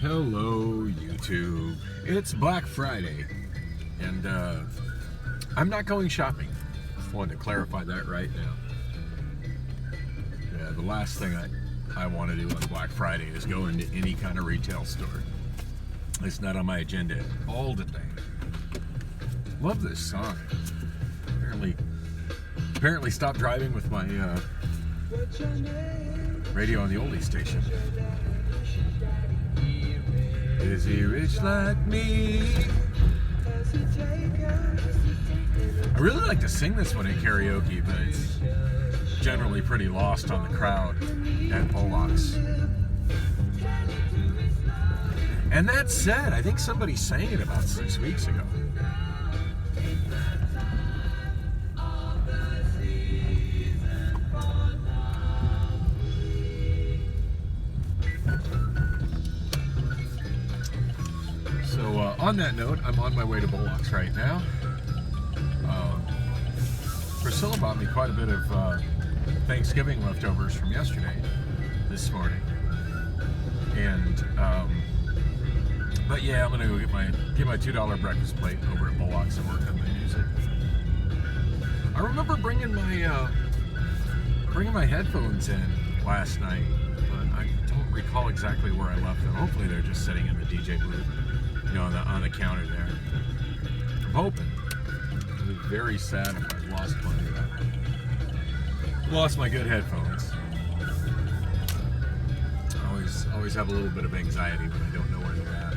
Hello, YouTube. It's Black Friday, and I'm not going shopping. Just wanted to clarify that right now. Yeah, the last thing I want to do on Black Friday is go into any kind of retail store. It's not on my agenda at all today. Love this song. Apparently stopped driving with my radio on the oldie station. Is he rich like me? I really like to sing this one in karaoke, but it's generally pretty lost on the crowd at Pollock's. And that said, I think somebody sang it about 6 weeks ago. On that note, I'm on my way to Pollock's right now. Priscilla bought me quite a bit of Thanksgiving leftovers from yesterday, this morning. And, but yeah, I'm gonna go get my $2 breakfast plate over at Pollock's and work on my music. I remember bringing my headphones in last night, but I don't recall exactly where I left them. Hopefully they're just sitting in the DJ booth. You know, on the counter there. I'm hoping. I'd be very sad if I lost my good headphones. I always have a little bit of anxiety when I don't know where they're at.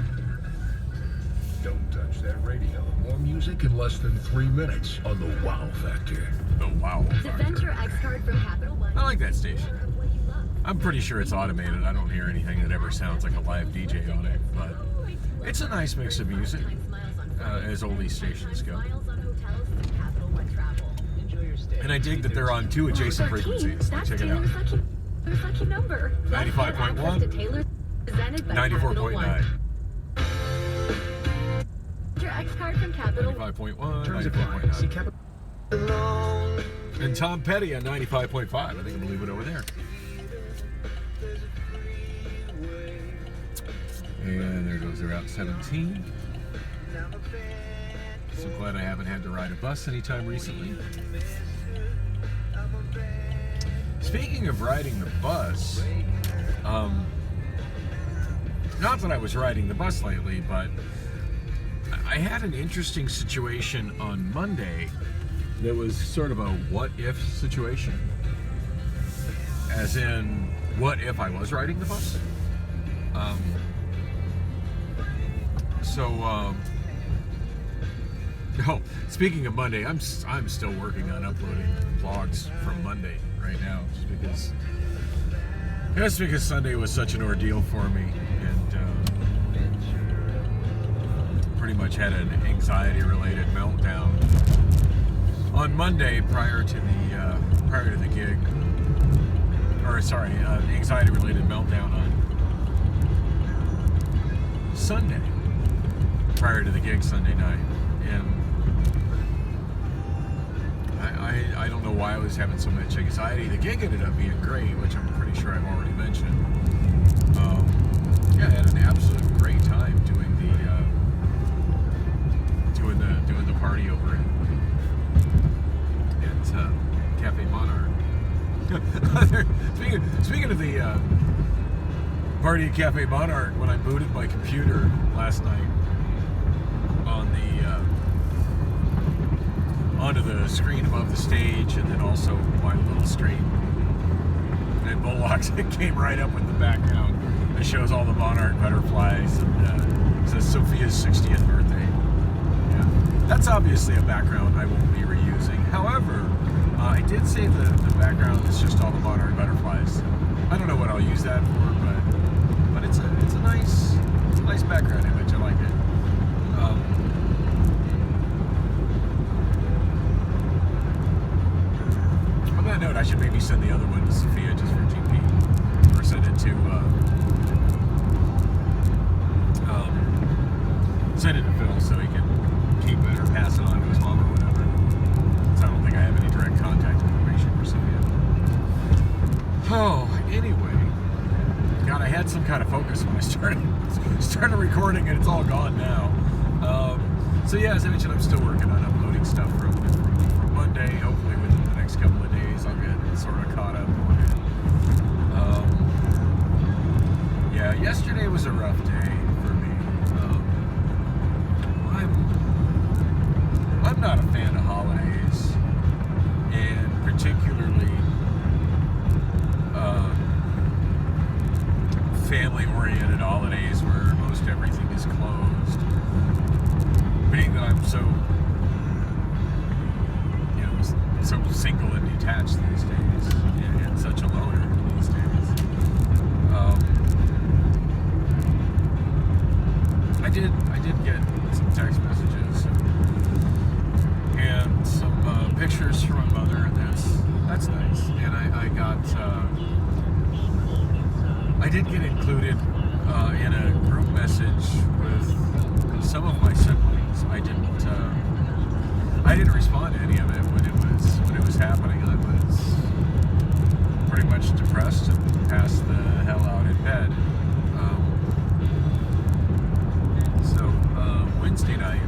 Don't touch that radio. More music in less than 3 minutes on the Wow Factor. The Wow Factor. To vent your X card from Capital One. I like that station. I'm pretty sure it's automated. I don't hear anything that ever sounds like a live DJ on it, but it's a nice mix of music, as oldie stations go. And I dig that they're on 2 adjacent frequencies. Check it out. 95.1, 94.9. Your X card from Capital 95.1, 94.9. And Tom Petty on 95.5. I think I'm gonna leave it over there. And there goes the Route 17. So glad I haven't had to ride a bus anytime recently. Speaking of riding the bus, not that I was riding the bus lately, but I had an interesting situation on Monday that was sort of a what-if situation. As in, what if I was riding the bus? Speaking of Monday, I'm still working on uploading vlogs from Monday right now, just because Sunday was such an ordeal for me, and pretty much had an anxiety-related meltdown on Monday prior to the gig, anxiety-related meltdown on Sunday prior to the gig Sunday night, and I don't know why I was having so much anxiety. The gig ended up being great, which I'm pretty sure I've already mentioned. Yeah, I had an absolute great time doing the party over at Cafe Monarch. Speaking of the party at Cafe Monarch, when I booted my computer last night onto the screen above the stage, and then also my little screen at Pollock's, it came right up with the background. It shows all the Monarch butterflies, and says Sophia's 60th birthday. Yeah, that's obviously a background I won't be reusing. However, I did say the background is just all the Monarch butterflies. I don't know what I'll use that for, but it's a nice background image. I like it. On that note, I should maybe send the other one to Sophia just for GP, or send it to Phil so he can keep it or pass it on to his mom or whatever. So I don't think I have any direct contact information for Sophia. Oh, anyway, God, I had had some kind of focus when I started recording, and it's all gone now. So yeah, as I mentioned, I'm still working on uploading stuff from Monday. Hopefully within the next couple of days, I'll get sort of caught up on it. Yeah, yesterday was a rough day for me. I'm not a fan of holidays, and particularly family-oriented holidays where most everything is closed. Being that I'm so, so single and detached these days, and such a loner these days. I did get some text messages and some pictures from my mother, and that's nice. And I did get included in a group message with some of my siblings. I didn't respond to any of it when it was happening. I was pretty much depressed and passed the hell out in bed. So Wednesday night,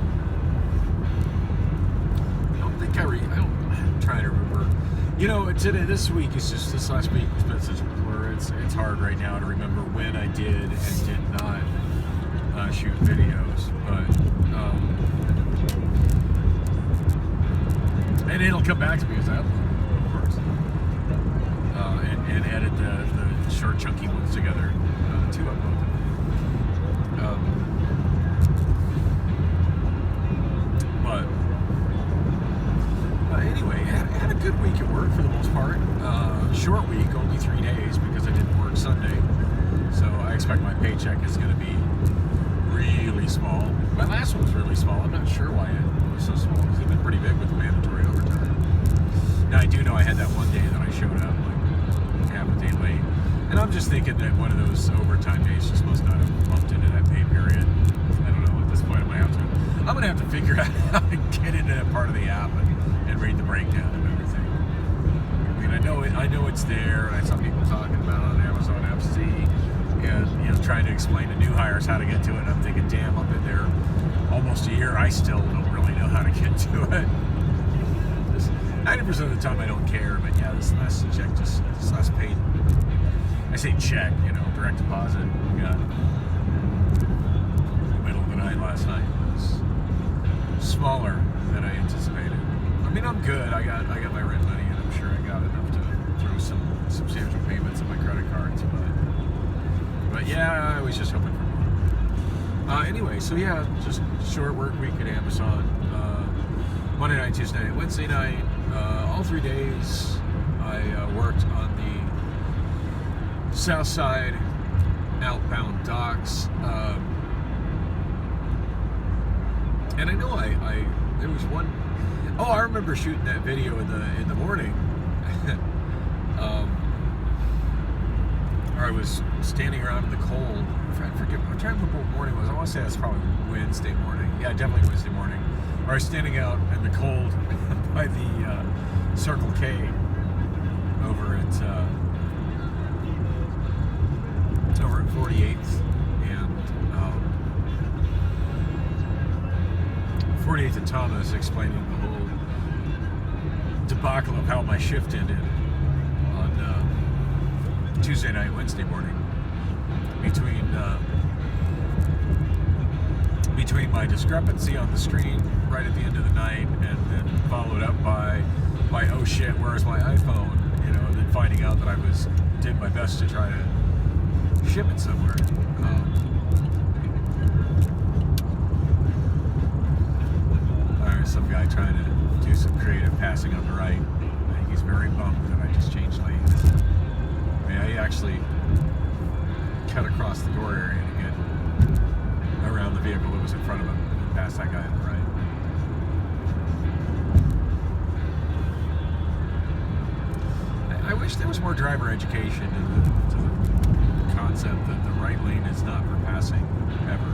I'm trying to remember. Today, this week is just, this last week has been such a blur. It's hard right now to remember when I did and did not shoot videos, but and it'll come back to me as I upload, of course, and edit the short, chunky ones together to upload them. But anyway, I had a good week at work for the most part. Short week, only 3 days because I didn't work Sunday. So I expect my paycheck is going to be really small. My last one was really small. I'm not sure why it was so small because it's been pretty big with the mandatory overtime. Now I do know I had that one day that I showed up like half a day late. And I'm just thinking that one of those overtime days just must not have bumped into that pay period. I don't know, at this point I'm going to have to figure out how to get into that part of the app and read the breakdown of everything. I mean, I know it's there, and I saw people talking about it on Amazon FC, and trying to explain to new hires how to get to it. And I'm thinking, damn, I've been there almost a year. I still don't really know how to get to it. 90% of the time I don't care, but yeah, this last check, this last paid, I say check, direct deposit, we got in the middle of the night last night, was smaller than I anticipated. I mean, I'm good. I got my rent money, and I'm sure I got enough to throw some substantial payments on my credit cards, but yeah, I was just hoping for more. Anyway, so yeah, just short work week at Amazon. Monday night, Tuesday night, Wednesday night, all 3 days I worked on the south side outbound docks. And I know there was one. Oh, I remember shooting that video in the morning. Or I was standing around in the cold. I'm trying to remember what morning it was. I want to say that's probably Wednesday morning. Yeah, definitely Wednesday morning. Or I was standing out in the cold by the Circle K over at 48th and 48th and Thomas, explaining the whole debacle of how my shift ended on Tuesday night, Wednesday morning, between my discrepancy on the screen right at the end of the night, and then followed up by oh shit, where's my iPhone? And then finding out that I did my best to try to ship it somewhere. There's some guy trying to do some creative passing on the right. I think he's very bummed that I just changed lanes. I mean, I actually cut across the door area to get around the vehicle that was in front of him and past that guy on the right. I wish there was more driver education to the concept that the right lane is not for passing ever.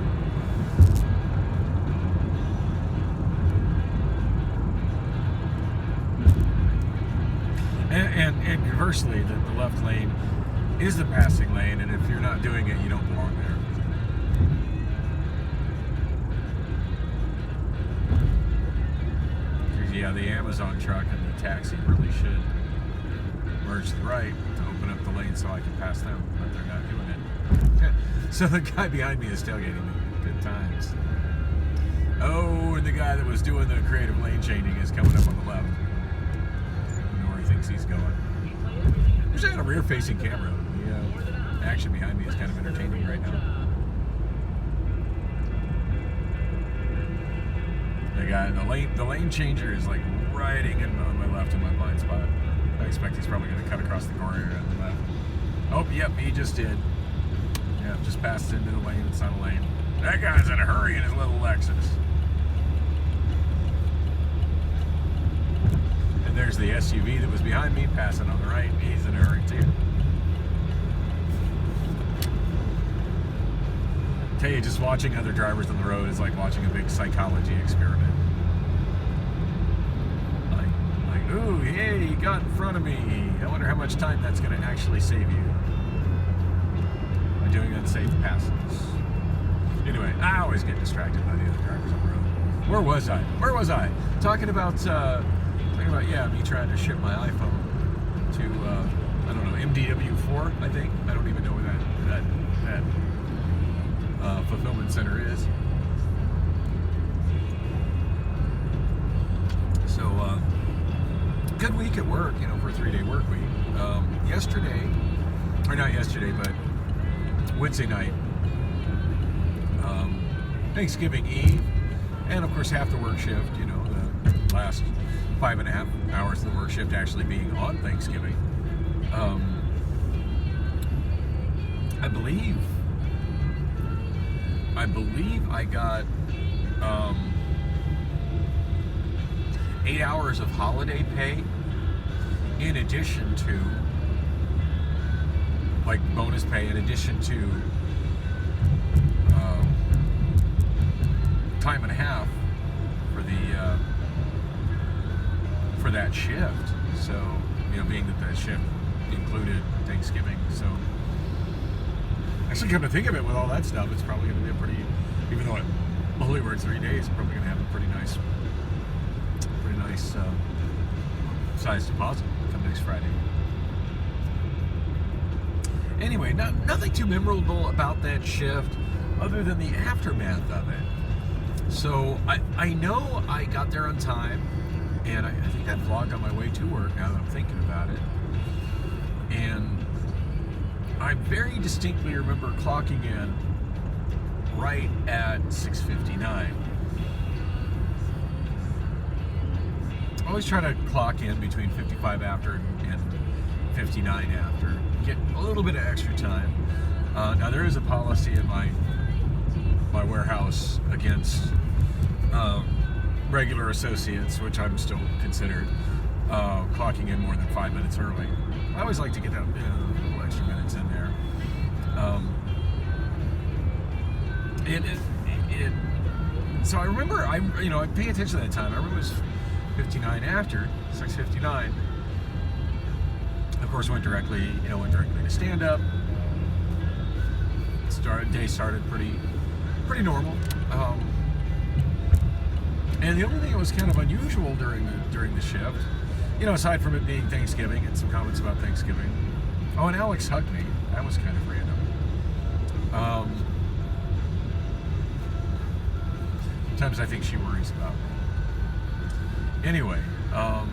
And conversely, that the left lane is the passing lane, and if you're not doing it, you don't belong there. Yeah, the Amazon truck and the taxi really should merge to the right to open up the lane so I can pass them, but they're not doing it. So the guy behind me is tailgating me. Good times. Oh, and the guy that was doing the creative lane changing is coming up on the left. I don't know where he thinks he's going. Wish I had a rear-facing camera. The action behind me is kind of entertaining right now. The lane changer is like riding in on my left in my blind spot. I expect he's probably going to cut across the corner on the left. Oh, yep, he just did. Yeah, just passed into the lane. It's not a lane. That guy's in a hurry in his little Lexus. And there's the SUV that was behind me passing on the right. He's in a hurry too. Tell you, just watching other drivers on the road is like watching a big psychology experiment. Ooh, hey, he got in front of me. I wonder how much time that's going to actually save you by doing unsafe passes. Anyway, I always get distracted by the other drivers on the road. Where was I? Talking about me trying to ship my iPhone to, I don't know, MDW4, I think. I don't even know where that fulfillment center is. So, good week at work, for a 3-day work week. Wednesday night, Thanksgiving Eve, and of course half the work shift, the last 5.5 hours of the work shift actually being on Thanksgiving. I believe I got 8 hours of holiday pay in addition to bonus pay, in addition to time and a half for that shift. So being that shift included Thanksgiving, so actually come to think of it, with all that stuff, it's probably going to be a pretty, even though it only works 3 days, it's probably going to have a pretty nice size deposit come next Friday. Anyway, nothing too memorable about that shift other than the aftermath of it. So I know I got there on time, and I think I vlogged on my way to work now that I'm thinking about it. And I very distinctly remember clocking in right at 6:59. I always try to clock in between 55 after and 59 after. Get a little bit of extra time. Now there is a policy in my warehouse against regular associates, which I'm still considered, clocking in more than 5 minutes early. I always like to get that a couple extra minutes in there. So I remember, I pay attention to that time. I remember it was 59 after, 6:59. Of course, went directly to stand-up. Day started pretty normal. And the only thing that was kind of unusual during the shift, aside from it being Thanksgiving and some comments about Thanksgiving. Oh, and Alex hugged me. That was kind of random. Sometimes I think she worries about me. Anyway, oh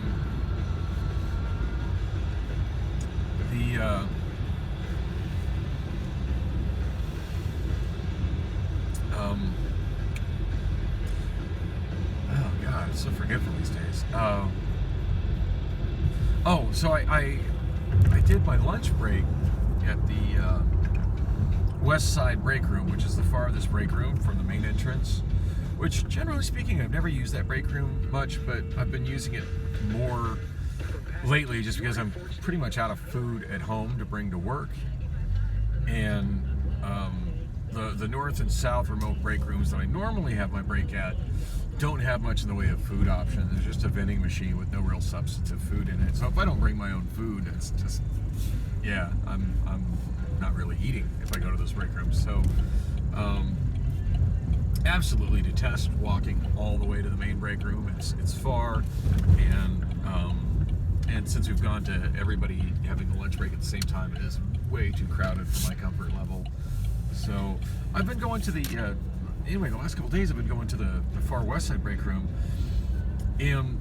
God, I'm so forgetful these days. So I did my lunch break at the west side break room, which is the farthest break room from the main entrance. Which, generally speaking, I've never used that break room much, but I've been using it more lately just because I'm pretty much out of food at home to bring to work. And the north and south remote break rooms that I normally have my break at don't have much in the way of food options. There's just a vending machine with no real substantive food in it. So if I don't bring my own food, it's just, I'm not really eating, if if I go to those break rooms. So, absolutely detest walking all the way to the main break room. It's far, and since we've gone to everybody having the lunch break at the same time, it is way too crowded for my comfort level. So I've been going to the anyway. The last couple days I've been going to the far west side break room, and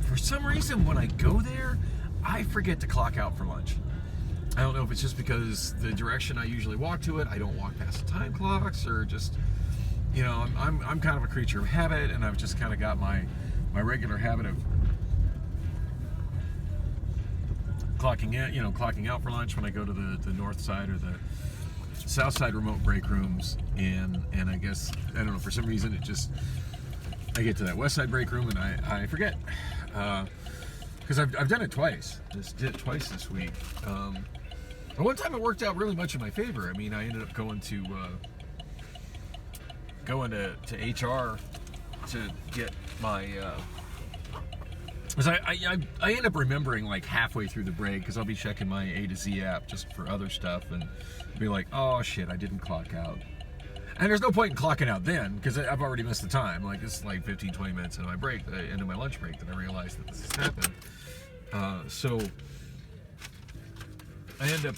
for some reason when I go there, I forget to clock out for lunch. I don't know if it's just because the direction I usually walk to it, I don't walk past the time clocks, or just, you know, I'm kind of a creature of habit, and I've just kind of got my regular habit of clocking out for lunch when I go to the north side or the south side remote break rooms, and I guess, I don't know, for some reason I get to that west side break room and I forget, because I've done it twice. Did it twice this week. But one time it worked out really much in my favor. I mean, I ended up going to HR to get my. Because I end up remembering like halfway through the break, because I'll be checking my A to Z app just for other stuff and be like, oh shit, I didn't clock out. And there's no point in clocking out then, because I've already missed the time. Like, it's like 15, 20 minutes into my break, into my lunch break, that I realized that this has happened. So I end up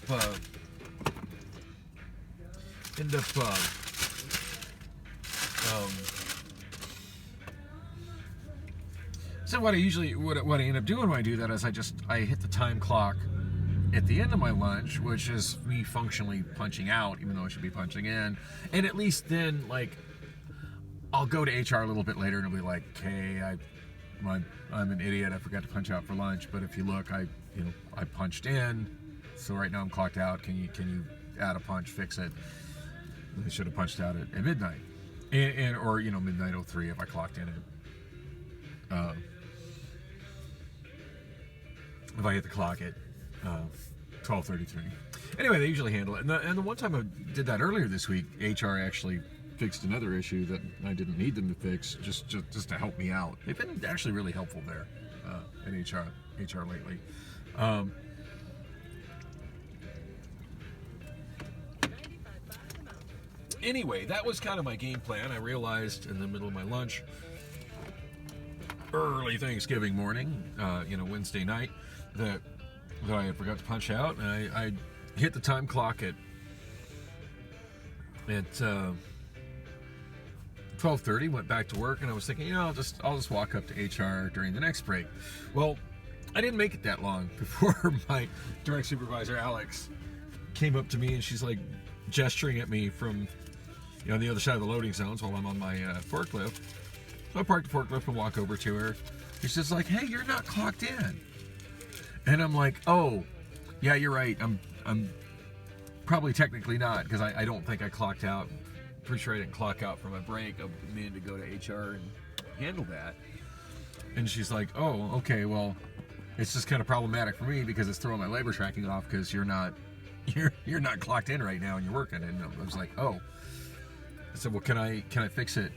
so what I end up doing when I do that is I hit the time clock at the end of my lunch, which is me functionally punching out, even though I should be punching in. And at least then, like, I'll go to HR a little bit later and it'll be like, okay, I'm an idiot, I forgot to punch out for lunch, but if you look, I punched in, so right now I'm clocked out. Can you add a punch, fix it? I should have punched out at midnight, or midnight 03 if I clocked in at. If I hit the clock at 12:33. Anyway, they usually handle it. And the one time I did that earlier this week, HR actually fixed another issue that I didn't need them to fix, just to help me out. They've been actually really helpful there in HR lately. Anyway, that was kind of my game plan. I realized in the middle of my lunch, early Thanksgiving morning, Wednesday night, that I had forgot to punch out, and I hit the time clock at 12:30, went back to work, and I was thinking, I'll just walk up to HR during the next break. Well, I didn't make it that long before my direct supervisor, Alex, came up to me, and she's like gesturing at me from the other side of the loading zones while I'm on my forklift. So I parked the forklift and walk over to her. She's just like, hey, you're not clocked in. And I'm like, oh, yeah, you're right. I'm probably technically not, because I don't think I clocked out. Pretty sure I didn't clock out for my break. I needed to go to HR and handle that. And she's like, oh, okay, well, it's just kind of problematic for me because it's throwing my labor tracking off, because you're not clocked in right now and you're working. And I was like, oh. I said, well, can I fix it?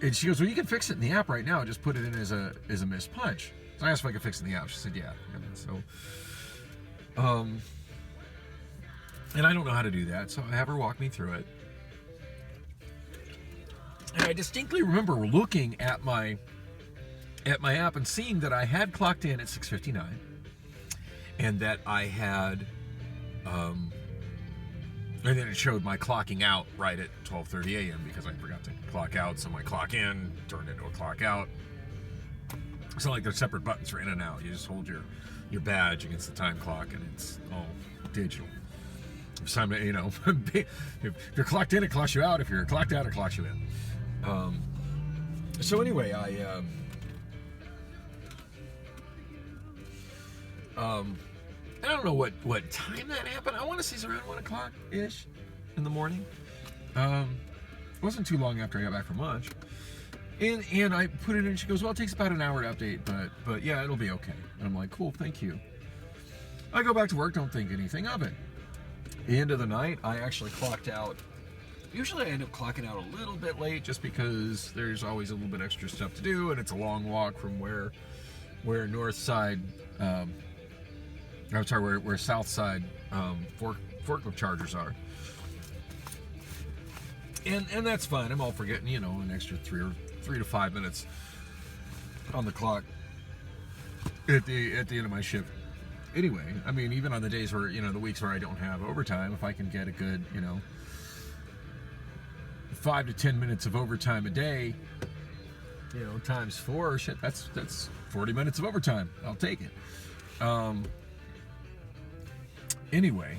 And she goes, well, you can fix it in the app right now. Just put it in as a missed punch. So I asked if I could fix it in the app. She said, yeah. So, and I don't know how to do that, so I have her walk me through it. And I distinctly remember looking at my app and seeing that I had clocked in at 6:59, and that I had, and then it showed my clocking out right at 12:30 a.m. because I forgot to clock out, so my clock in turned into a clock out. It's not like there's separate buttons for in and out. You just hold your badge against the time clock, and it's all digital. It's time to, if you're clocked in, it clocks you out. If you're clocked out, it clocks you in. So anyway, I don't know what time that happened. I want to say it's around 1 o'clock-ish in the morning. It wasn't too long after I got back from lunch. And I put it in, she goes, well, it takes about an hour to update, but yeah, it'll be okay. And I'm like, cool, thank you. I go back to work, don't think anything of it. The end of the night, I actually clocked out. Usually I end up clocking out a little bit late just because there's always a little bit extra stuff to do, and it's a long walk from where north side I'm sorry, where South Side forklift chargers are. And that's fine. I'm all for getting, an extra 3 to 5 minutes on the clock at the end of my shift. Anyway, I mean, even on the days where, the weeks where I don't have overtime, if I can get a good, 5 to 10 minutes of overtime a day, times 4, shit, that's 40 minutes of overtime. I'll take it. Anyway,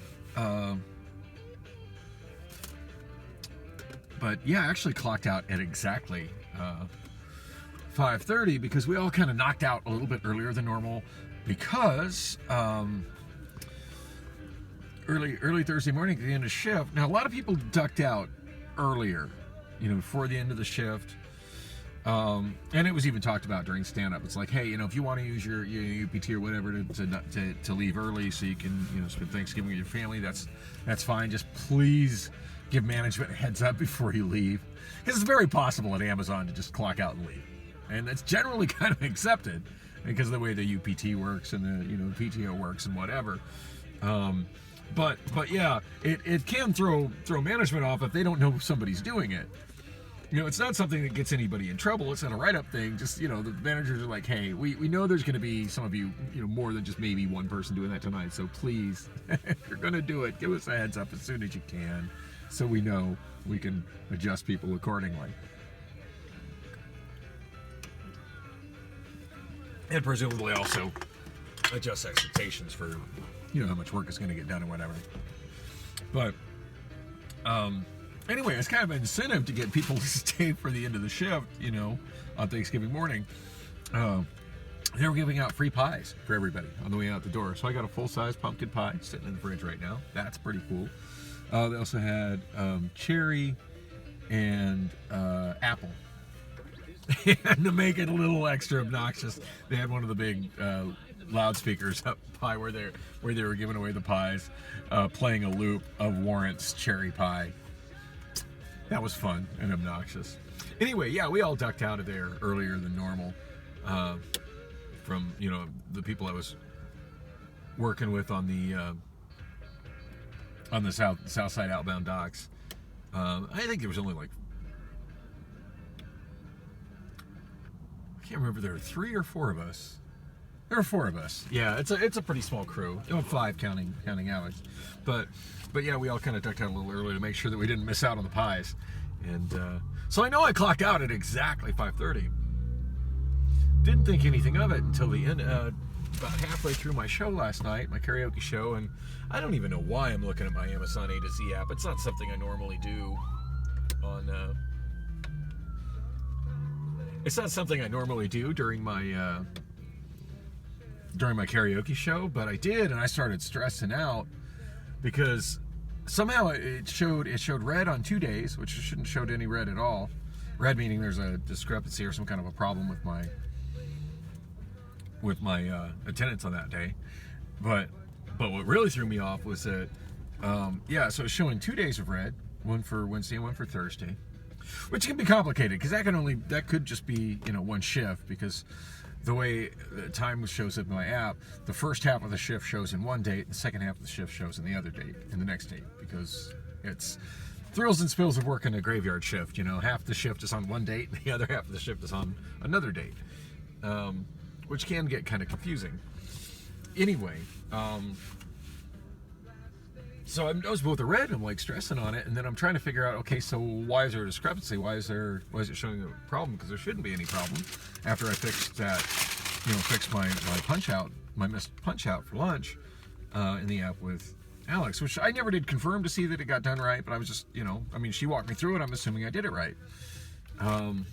but yeah, I actually clocked out at exactly 5:30 because we all kind of knocked out a little bit earlier than normal because early Thursday morning at the end of shift. Now, a lot of people ducked out earlier, before the end of the shift. And it was even talked about during stand-up. It's like, hey, if you want to use your UPT or whatever to leave early so you can, spend Thanksgiving with your family, that's fine. Just please give management a heads up before you leave. Because it's very possible at Amazon to just clock out and leave. And that's generally kind of accepted because of the way the UPT works and the, PTO works and whatever. But yeah, it can throw management off if they don't know somebody's doing it. It's not something that gets anybody in trouble. It's not a write-up thing. Just, the managers are like, hey, we know there's going to be some of you, more than just maybe one person doing that tonight. So please, if you're going to do it, give us a heads up as soon as you can so we know we can adjust people accordingly. And presumably also adjust expectations for, how much work is going to get done or whatever. But, anyway, it's kind of an incentive to get people to stay for the end of the shift, on Thanksgiving morning. They were giving out free pies for everybody on the way out the door. So I got a full-size pumpkin pie sitting in the fridge right now. That's pretty cool. They also had cherry and apple. And to make it a little extra obnoxious, they had one of the big loudspeakers up high where they were giving away the pies, playing a loop of Warrant's cherry pie. That was fun and obnoxious. Anyway, yeah, we all ducked out of there earlier than normal from, the people I was working with on the south side outbound docks. I think there was only like, I can't remember, there were 3 or 4 of us. There were 4 of us. Yeah, it's a pretty small crew. 5 counting Alex. But yeah, we all kind of ducked out a little early to make sure that we didn't miss out on the pies. And so I know I clocked out at exactly 5:30. Didn't think anything of it until the end, about halfway through my show last night, my karaoke show, and I don't even know why I'm looking at my Amazon A to Z app. It's not something I normally do on. It's not something I normally do during my karaoke show, but I did, and I started stressing out because somehow it showed red on 2 days, which shouldn't have showed any red at all. Red meaning there's a discrepancy or some kind of a problem with my attendance on that day. But what really threw me off was that so it's showing 2 days of red, one for Wednesday and one for Thursday, which can be complicated because that could just be one shift, because the way the time shows up in my app, the first half of the shift shows in one date, the second half of the shift shows in the other date, in the next date, because it's thrills and spills of working a graveyard shift. Half the shift is on one date, and the other half of the shift is on another date, which can get kind of confusing. Anyway, so I was both a red, and I'm like stressing on it, and then I'm trying to figure out, okay, so why is there a discrepancy? Why is it showing a problem? Because there shouldn't be any problem. After I fixed that, fixed my missed punch out for lunch in the app with Alex, which I never did confirm to see that it got done right, but I was just, she walked me through it. I'm assuming I did it right. And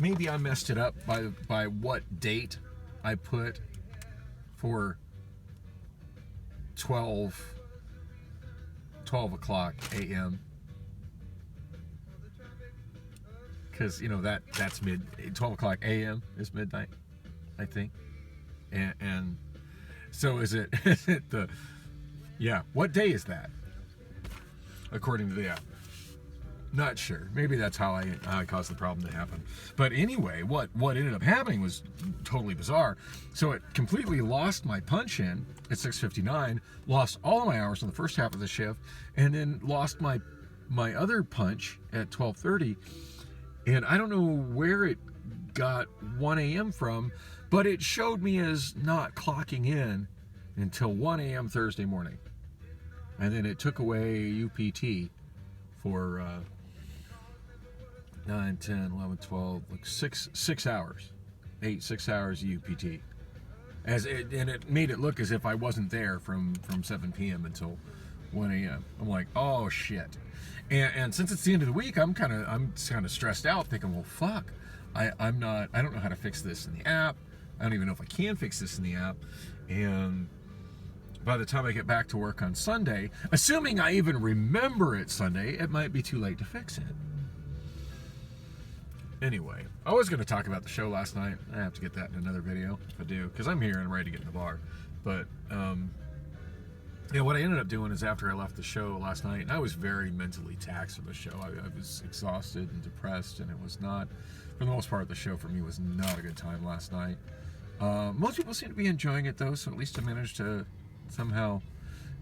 maybe I messed it up by what date I put for 12 o'clock a.m. because that's 12 o'clock a.m. is midnight, I think, and so is it what day is that according to the app? Not sure. Maybe that's how I caused the problem to happen. But anyway, what ended up happening was totally bizarre. So it completely lost my punch in at 6:59, lost all of my hours in the first half of the shift, and then lost my other punch at 12:30. And I don't know where it got 1 a.m. from, but it showed me as not clocking in until 1 a.m. Thursday morning. And then it took away UPT for 9, 10, 11, 12, like 6 hours. 6 hours UPT. And it made it look as if I wasn't there from 7 p.m. until 1 a.m. I'm like, oh shit. And since it's the end of the week, I'm kind of stressed out, thinking, well, fuck, I don't know how to fix this in the app. I don't even know if I can fix this in the app. And by the time I get back to work on Sunday, assuming I even remember it Sunday, it might be too late to fix it. Anyway, I was going to talk about the show last night. I have to get that in another video if I do, because I'm here and ready to get in the bar. But what I ended up doing is after I left the show last night, and I was very mentally taxed for the show. I was exhausted and depressed, and it was not, for the most part, the show for me was not a good time last night. Most people seem to be enjoying it though, so at least I managed to somehow,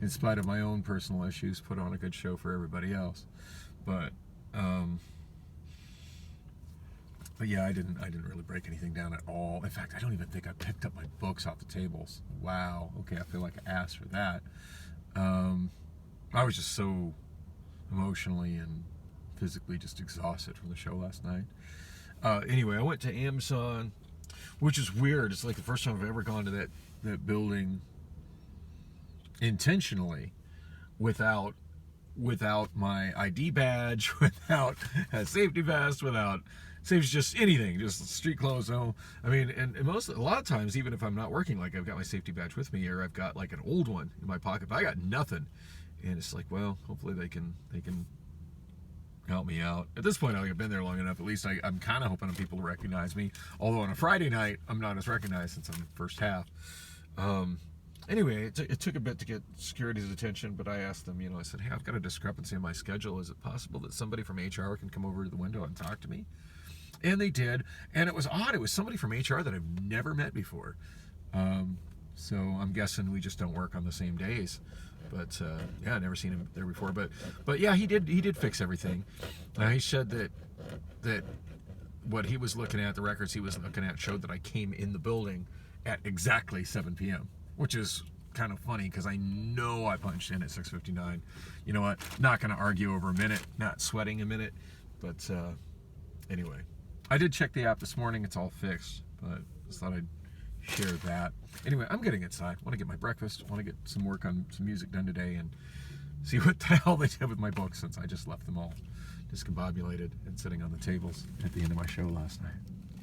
in spite of my own personal issues, put on a good show for everybody else. But yeah, I didn't really break anything down at all. In fact, I don't even think I picked up my books off the tables. Wow. Okay, I feel like an ass for that. I was just so emotionally and physically just exhausted from the show last night. Anyway, I went to Amazon, which is weird. It's like the first time I've ever gone to that building intentionally without my ID badge, without a safety vest, without saves just anything, just street clothes. No, I mean, and a lot of times, even if I'm not working, like I've got my safety badge with me, or I've got like an old one in my pocket, but I got nothing, and it's like, well, hopefully they can help me out. At this point, I've been there long enough. At least I'm kind of hoping people to recognize me. Although on a Friday night, I'm not as recognized since I'm first half. Anyway, it took a bit to get security's attention, but I asked them, I said, hey, I've got a discrepancy in my schedule. Is it possible that somebody from HR can come over to the window and talk to me? And they did, and it was odd. It was somebody from HR that I've never met before. So I'm guessing we just don't work on the same days. But yeah, I've never seen him there before. But yeah, he did fix everything. He said that what he was looking at, the records he was looking at, showed that I came in the building at exactly 7 p.m., which is kind of funny because I know I punched in at 6:59. You know what? Not going to argue over a minute, not sweating a minute. But anyway, I did check the app this morning. It's all fixed, but just thought I'd share that. Anyway, I'm getting inside. I want to get my breakfast. I want to get some work on some music done today and see what the hell they did with my books since I just left them all discombobulated and sitting on the tables at the end of my show last night.